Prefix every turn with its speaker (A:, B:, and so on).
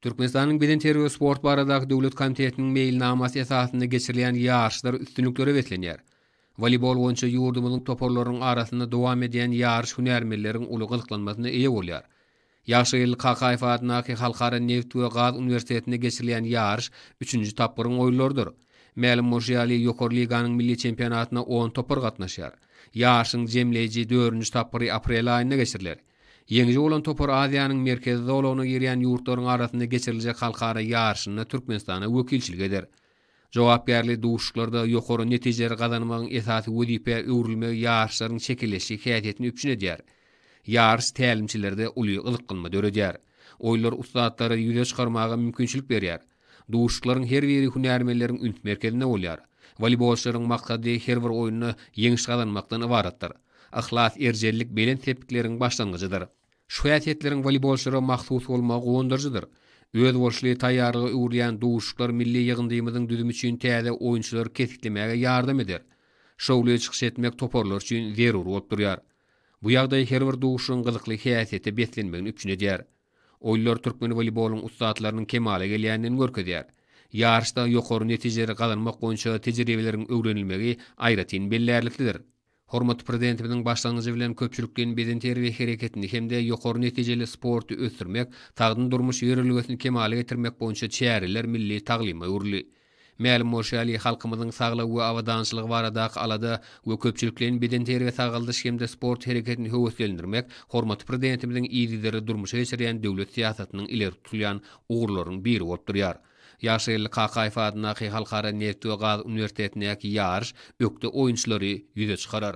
A: Türkmenistanyň Beden terbiýe sport baradaky döwlet komitetiniň meýilnamasy esasynda geçirilen ýarşlar üstünliklere betlenýär. Voleybol boýunça ýurdumyzyň toporlarynyň arasynda dowam edýän ýarş hünärmelleriň uly gyzyklanmasyna eýe bolýar. Ýaşy ýyl Kakaýew adynaky Halkara Neft we Gaz Uniwersitetinde geçirilen ýarş 3-nji tapgyryň oýunlarydyr. Mälim Moşýaly ýokary liganyň milli çempionatyna 10 topar gatnaşýar. Ýarşyň jemleýiji 4-nji tapgyry aprel aýynda geçiriler. Yeňji bolan topar Aziýanyň merkezi zolagyna girýän ýurtlaryň arasynda geçiriljek halkara ýarşyna Türkmenistana wekilçilik eder. Jogapkärli duşuklarda ýokary netijeler gazanmagyň esasy wedipe öwrülmek ýarşlaryň şekilleşi häýetini üpçün edýär. Ýarş tälimçilerde uly gyzyklanma döredýär. Oýlar ustadlary ýüze çykarmaga mümkinçilik berýär. Duşuklaryň her biri hünärmelleriň ünt merkezinde bolýar. Voleybolçylaryň maksady her bir oýuny ýeňiş gazanmakdan ibaratdyr. Ahlas erjellik belen tepkikleriň başlangyjydyr. Şu häsiýetleriň voleybolçylara mahsus bolmagy gondurjydyr. Öz bolşly taýýarlygy uğrayan duşuklar milli ýygyndymyzyň düzüm üçin täze oýunçylary kesiklemege ýardam eder. Şowly çykyş etmek toporlar üçin zerur bolup durýar. Bu ýagdaý her bir duşuň gyzykly häsiýeti betlenmegini üpçün edýär. Oýlar türkmen voleybolun ustadlarynyň kemale gelýänini görkezýär. Ýarşda ýokary netijeleri gazanmak boýunça tejribeleriň öwrenilmegi aýratyn bellärliklidir. Hormat prezidentimiň başlangyjy bilen köpçülikden beden terbiýe hereketini hemde ýokary netijeli sporty ösdürmek, tagdyn durmuş ýörelgesini kemale getirmek boýunça çäreler milli taglima urly. Mälim Moşýaly halkymyzyň saglygy we awadançylygy baradaky alada we köpçülikden beden terbiýe sagaldyş hemde sport hereketini höwetlendirmek, hormat prezidentimiň ýygydyry durmuşa geçirýän döwlet siýasatynyň ileri tutulýan ugurlarynyň biri bolup durýar. Ýaşy ýyl Kakaýew adynaky Halkara Neft we Gaz Uniwersitetindäki ýarş ökde oýunçylary ýüze çykarar.